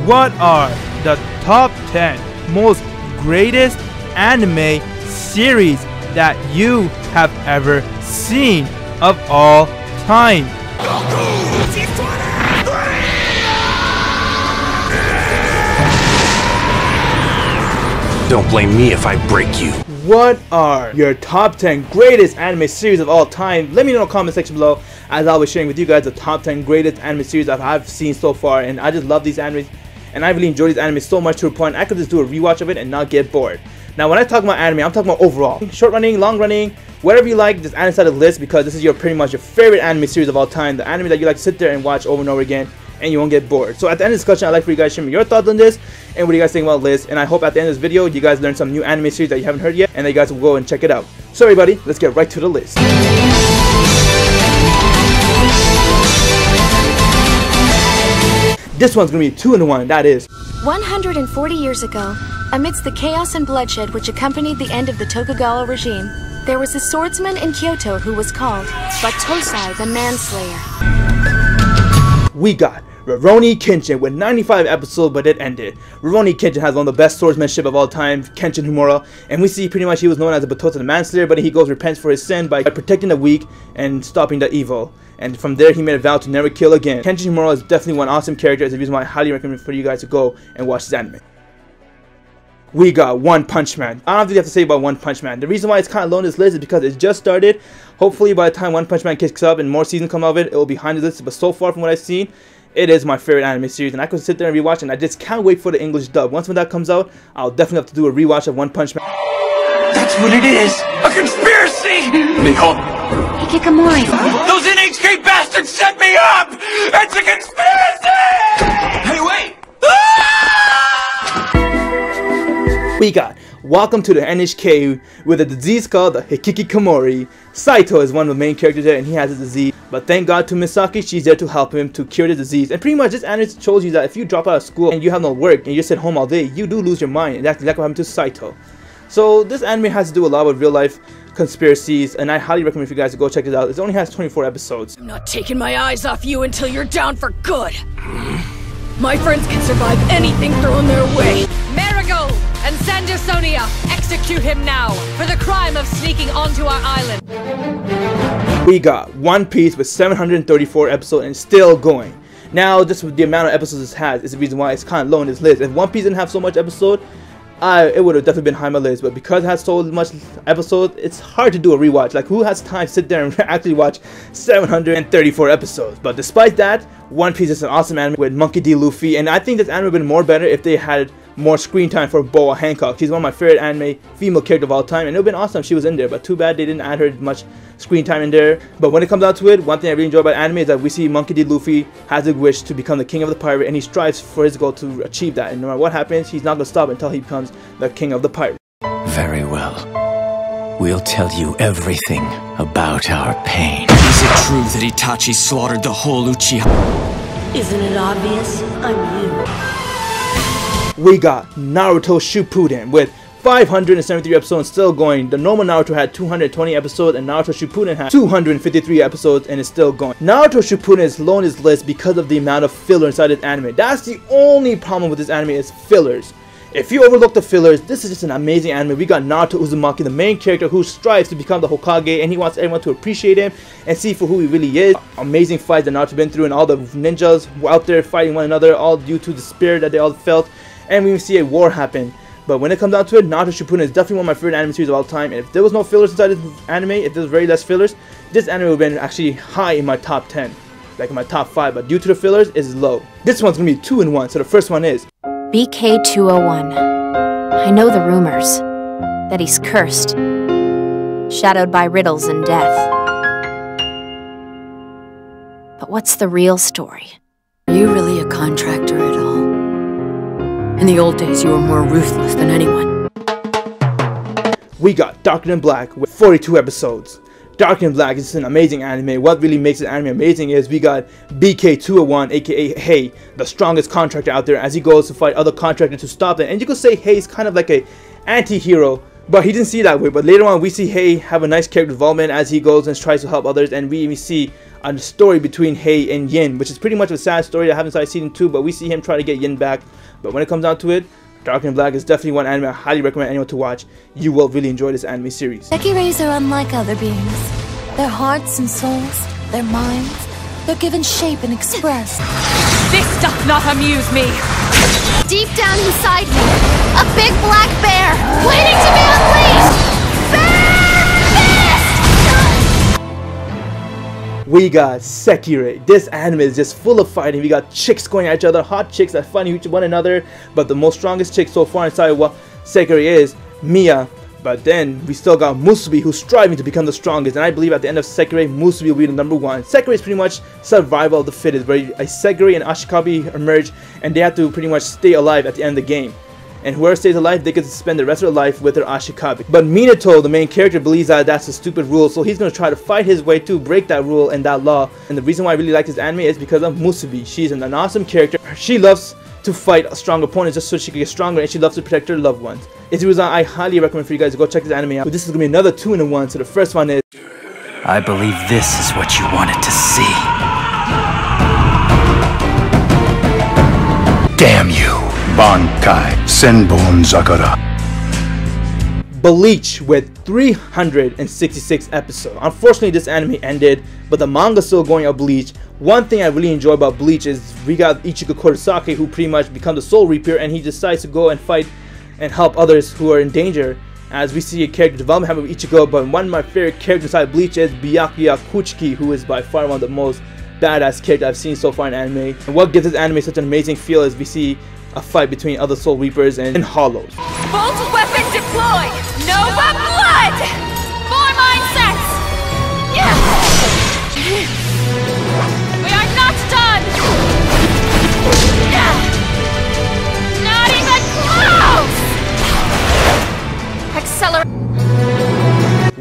What are the top 10 most greatest anime series that you have ever seen of all time? Don't blame me if I break you. What are your top 10 greatest anime series of all time? Let me know in the comment section below, as I was sharing with you guys the top 10 greatest anime series that I've seen so far. And I just love these animes, and I really enjoy these animes so much to a point I could just do a rewatch of it and not get bored. Now when I talk about anime, I'm talking about overall. Short running, long running, whatever you like, just add inside the list, because this is pretty much your favorite anime series of all time. The anime that you like to sit there and watch over and over again and you won't get bored. So at the end of this discussion, I'd like for you guys to share me your thoughts on this and what do you guys think about this. And I hope at the end of this video you guys learn some new anime series that you haven't heard yet and that you guys will go and check it out. So everybody, let's get right to the list. This one's gonna be 2 in 1, that is 140 years ago, amidst the chaos and bloodshed which accompanied the end of the Tokugawa regime, there was a swordsman in Kyoto who was called Batosai the Manslayer. We got Rurouni Kenshin with 95 episodes, but it ended. Rurouni Kenshin has one of the best swordsmanship of all time, Kenshin Himura, and we see pretty much he was known as the Batosai the Manslayer, but he goes repents for his sin by protecting the weak and stopping the evil. And from there, he made a vow to never kill again. Kenshin Himura is definitely one awesome character. It's the reason why I highly recommend for you guys to go and watch this anime. We got One Punch Man. I don't have to have to say about One Punch Man. The reason why it's kind of low on this list is because it just started. Hopefully by the time One Punch Man kicks up and more seasons come out of it, it will be behind the list. But so far from what I've seen, it is my favorite anime series, and I could sit there and rewatch, and I just can't wait for the English dub. Once when that comes out, I'll definitely have to do a rewatch of One Punch Man. That's what it is! A conspiracy! Hikikomori. Those NHK bastards set me up! It's a conspiracy! Hey, wait! We got Welcome to the NHK with a disease called the Hikikomori. Saito is one of the main characters there, and he has a disease, but thank God to Misaki, she's there to help him to cure the disease. And pretty much this anime shows you that if you drop out of school and you have no work and you sit home all day, you do lose your mind, and that's exactly what happened to Saito. So this anime has to do a lot with real life conspiracies, and I highly recommend for you guys to go check it out. It only has 24 episodes. I'm not taking my eyes off you until you're down for good. My friends can survive anything thrown their way. Marigold and Sandersonia, execute him now for the crime of sneaking onto our island. We got One Piece with 734 episodes and still going. Now, just with the amount of episodes this has is the reason why it's kind of low on this list. If One Piece didn't have so much episode, it would have definitely been high on my list, but because it has so much episodes, it's hard to do a rewatch. Like, who has time to sit there and actually watch 734 episodes? But despite that, One Piece is an awesome anime with Monkey D. Luffy, and I think this anime would have been more better if they had more screen time for Boa Hancock. She's one of my favorite anime female characters of all time, and it would have been awesome if she was in there, but too bad they didn't add her much screen time in there. But when it comes down to it, one thing I really enjoy about anime is that we see Monkey D. Luffy has a wish to become the king of the pirate, and he strives for his goal to achieve that, and no matter what happens, he's not going to stop until he becomes the king of the pirate. Very well. We'll tell you everything about our pain. Is it true that Itachi slaughtered the whole Uchiha? Isn't it obvious? I'm you. We got Naruto Shippuden with 573 episodes still going. The normal Naruto had 220 episodes, and Naruto Shippuden had 253 episodes and is still going. Naruto Shippuden is low on this list because of the amount of filler inside this anime. That's the only problem with this anime is fillers. If you overlook the fillers, this is just an amazing anime. We got Naruto Uzumaki, the main character who strives to become the Hokage, and he wants everyone to appreciate him and see for who he really is. Amazing fights that Naruto's been through, and all the ninjas were out there fighting one another, all due to the spirit that they all felt. And we see a war happen. But when it comes down to it, Naruto Shippuden is definitely one of my favorite anime series of all time. And if there was no fillers inside this anime, if there was very less fillers, this anime would have been actually high in my top 10. Like in my top 5, but due to the fillers, it's low. This one's going to be 2 in 1, so the first one is BK201. I know the rumors that he's cursed, shadowed by riddles and death. But what's the real story? Are you really a contractor at all? In the old days, you were more ruthless than anyone. We got Darker Than Black with 42 episodes. Darker Than Black is an amazing anime. What really makes the anime amazing is we got BK201, aka Hei, the strongest contractor out there, as he goes to fight other contractors to stop them. And you could say Hei is kind of like a anti-hero But he didn't see it that way. But later on, we see Hei have a nice character development as he goes and tries to help others, and we even see a story between Hei and Yin, which is pretty much a sad story that happens in season 2. But we see him try to get Yin back. But when it comes down to it, Dark and Black is definitely one anime I highly recommend anyone to watch. You will really enjoy this anime series. Sekirais are unlike other beings. Their hearts and souls, their minds, they're given shape and expressed. This doth not amuse me. Deep down inside me, a big black bear, waiting to be unleashed! We got Sekirai. This anime is just full of fighting. We got chicks going at each other, hot chicks that fight each one another. But the most strongest chick so far inside what Sekirai is Miya. But then we still got Musubi, who's striving to become the strongest. And I believe at the end of Sekirai, Musubi will be the #1. Sekirai is pretty much survival of the fittest, where Sekirai and Ashikabi emerge, and they have to pretty much stay alive at the end of the game. And whoever stays alive, they get to spend the rest of their life with their Ashikabi. But Minato, the main character, believes that that's a stupid rule, so he's going to try to fight his way to break that rule and that law. And the reason why I really like this anime is because of Musubi. She's an awesome character. She loves to fight strong opponents just so she can get stronger, and she loves to protect her loved ones. It's the reason I highly recommend for you guys to go check this anime out. But this is going to be another 2-in-1, so the first one is... I believe this is what you wanted to see. Damn you! Bankai Senbon Zakura. Bleach with 366 episodes. Unfortunately, this anime ended, but the manga is still going on Bleach. One thing I really enjoy about Bleach is we got Ichigo Kurosaki, who pretty much becomes the Soul Reaper, and he decides to go and fight and help others who are in danger. As we see a character development happen with Ichigo, but one of my favorite characters inside Bleach is Byakuya Kuchiki, who is by far one of the most badass characters I've seen so far in anime. And what gives this anime such an amazing feel is we see a fight between other Soul Reapers and Hollows. Bolt weapon deployed! Nova blood! 4 mindsets! Yeah! We are not done! Yeah! Not even close! Accelerate!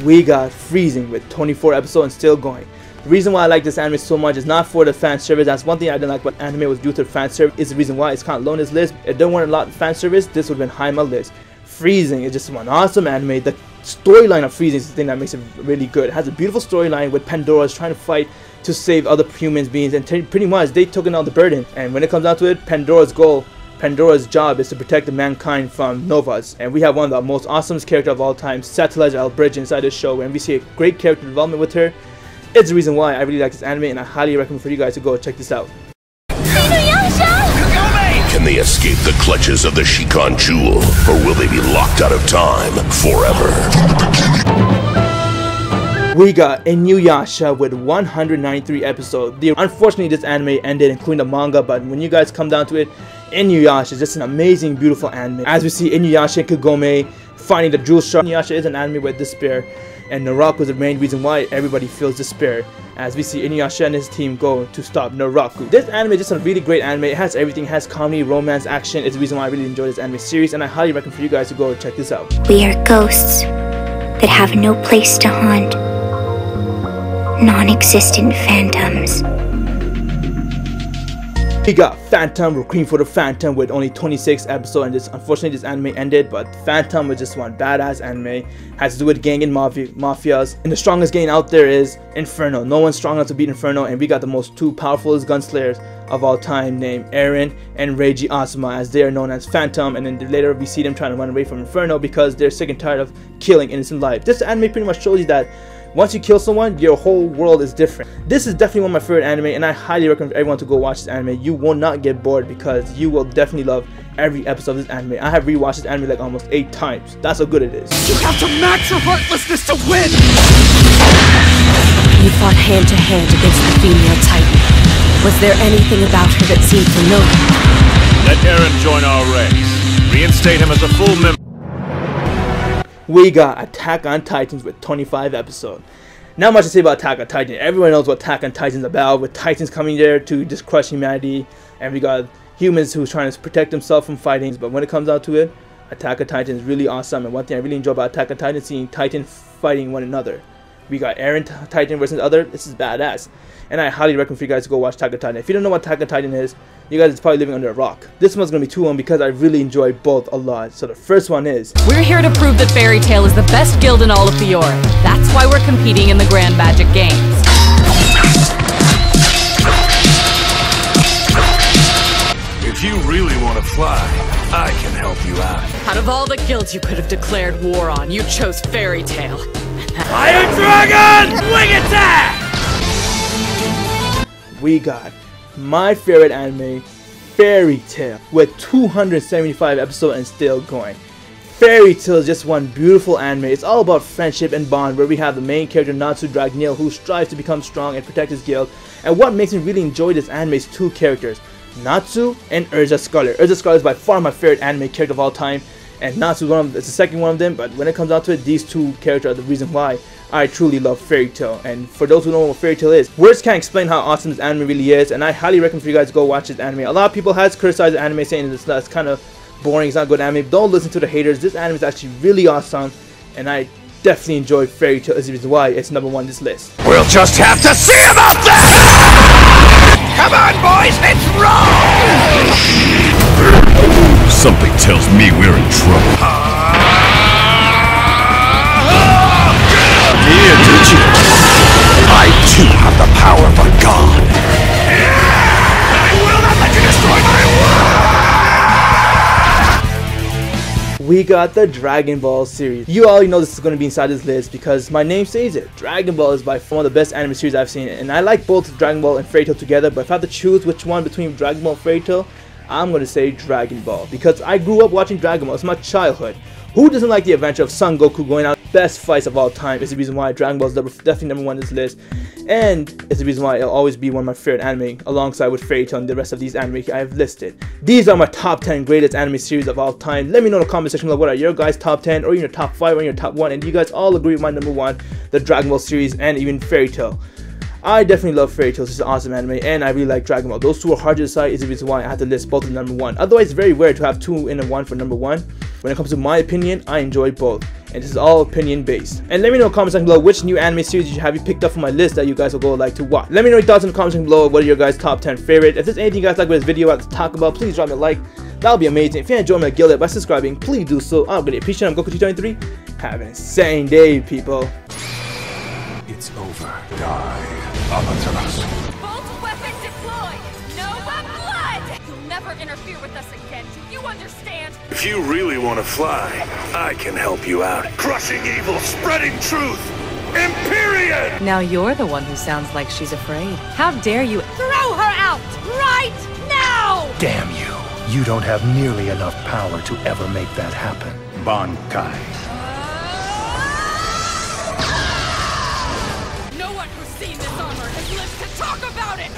We got Freezing with 24 episodes and still going. The reason why I like this anime so much is not for the fan service. That's one thing I didn't like about anime was due to the fan service. Is the reason why it's kind of low on this list. If there weren't a lot of fan service, this would have been high on my list. Freezing is just one awesome anime. The storyline of Freezing is the thing that makes it really good. It has a beautiful storyline with Pandora's trying to fight to save other human beings, and pretty much they took on the burden. And when it comes down to it, Pandora's job is to protect the mankind from Novas. And we have one of the most awesome characters of all time, Satellite Albridge, inside this show, and we see a great character development with her. It's the reason why I really like this anime, and I highly recommend for you guys to go check this out. Can they escape the clutches of the Shikon Jewel, or will they be locked out of time forever? We got Inuyasha with 193 episodes. Unfortunately, this anime ended, including the manga, but when you guys come down to it, Inuyasha is just an amazing, beautiful anime. As we see Inuyasha and Kagome finding the jewel shard. Inuyasha is an anime with despair, and Naraku is the main reason why everybody feels despair, as we see Inuyasha and his team go to stop Naraku. This anime is just a really great anime. It has everything. It has comedy, romance, action. It's the reason why I really enjoy this anime series, and I highly recommend for you guys to go check this out. We are ghosts that have no place to haunt. Non-existent phantoms. We got Phantom, Requiem for the Phantom with only 26 episodes, and unfortunately this anime ended, but Phantom was just one badass anime. Has to do with gang and mafias, and the strongest gang out there is Inferno. No one's strong enough to beat Inferno, and we got the most two powerful gunslayers of all time named Eren and Reiji Asuma, as they are known as Phantom, and then later we see them trying to run away from Inferno because they're sick and tired of killing innocent lives. This anime pretty much shows you that once you kill someone, your whole world is different. This is definitely one of my favorite anime, and I highly recommend everyone to go watch this anime. You will not get bored because you will definitely love every episode of this anime. I have rewatched this anime like almost 8 times. That's how good it is. You have to match your heartlessness to win! You fought hand to hand against the female Titan. Was there anything about her that seemed familiar? Let Eren join our ranks. Reinstate him as a full member. We got Attack on Titans with 25 episodes. Not much to say about Attack on Titan. Everyone knows what Attack on Titan is about, with Titans coming there to just crush humanity, and we got humans who's trying to protect themselves from fighting. But when it comes out to it, Attack on Titan is really awesome, and one thing I really enjoy about Attack on Titan is seeing Titans fighting one another. We got Eren Titan versus the other. This is badass. And I highly recommend for you guys to go watch Attack on Titan. If you don't know what Attack on Titan is, you guys are probably living under a rock. This one's going to be 2-1 because I really enjoy both a lot. So the first one is... We're here to prove that Fairy Tail is the best guild in all of Fiora. That's why we're competing in the Grand Magic Games. If you really want to fly, I can help you out. Out of all the guilds you could have declared war on, you chose Fairy Tail. Fire Dragon! Wing attack! We got my favorite anime, Fairy Tail, with 275 episodes and still going. Fairy Tail is just one beautiful anime. It's all about friendship and bond, where we have the main character Natsu Dragneel, who strives to become strong and protect his guild. And what makes me really enjoy this anime is two characters, Natsu and Urza Scarlet. Urza Scarlet is by far my favorite anime character of all time, and Natsu is the second one of them. But when it comes down to it, these two characters are the reason why I truly love Fairy Tail. And for those who know what Fairy Tail is, words can't explain how awesome this anime really is, and I highly recommend for you guys to go watch this anime. A lot of people has criticized the anime, saying it's kind of boring, it's not good anime. Don't listen to the haters. This anime is actually really awesome, and I definitely enjoy Fairy Tail. This is the reason why it's #1 on this list. We'll just have to see about that! Come on, boys, let's roll! Something tells me we're in trouble. I too have the power of a god. I will not let you destroy my world! We got the Dragon Ball series. You already know this is going to be inside this list because my name says it. Dragon Ball is by far one of the best anime series I've seen, and I like both Dragon Ball and Fairy Tail together, but if I have to choose which one between Dragon Ball and Fairy Tail, I'm going to say Dragon Ball, because I grew up watching Dragon Ball. It's my childhood. Who doesn't like the adventure of Son Goku going out? Best fights of all time. It's the reason why Dragon Ball is definitely #1 on this list, and it's the reason why it'll always be one of my favorite anime, alongside with Fairy Tail and the rest of these anime I have listed. These are my top 10 greatest anime series of all time. Let me know in the comment section below what are your guys' top 10, or your top 5, or your top 1, and do you guys all agree with my #1, the Dragon Ball series, and even Fairy Tail? I definitely love Fairy Tail. It's an awesome anime, and I really like Dragon Ball. Those two are hard to decide. Is the reason why I had to list both of them #1. Otherwise, it's very rare to have 2 in a 1 for #1. When it comes to my opinion, I enjoy both, and this is all opinion based. And let me know in the comment section below which new anime series have you picked up from my list that you guys will go like to watch. Let me know your thoughts in the comment section below. What are your guys' top 10 favorite? If there's anything you guys like with this video I have to talk about, please drop me a like. That'll be amazing. If you enjoy my guild by subscribing, please do so. I'm gonna appreciate it. I'm Goku223. Have an insane day, people. It's over. Die, Amaterasu. Bolt weapon deployed! Nova blood! You'll never interfere with us again, do you understand? If you really want to fly, I can help you out. Crushing evil, spreading truth! Empyrean! Now you're the one who sounds like she's afraid. How dare you throw her out right now! Damn you. You don't have nearly enough power to ever make that happen. Bankai. No one who's seen this armor has lived to talk about it!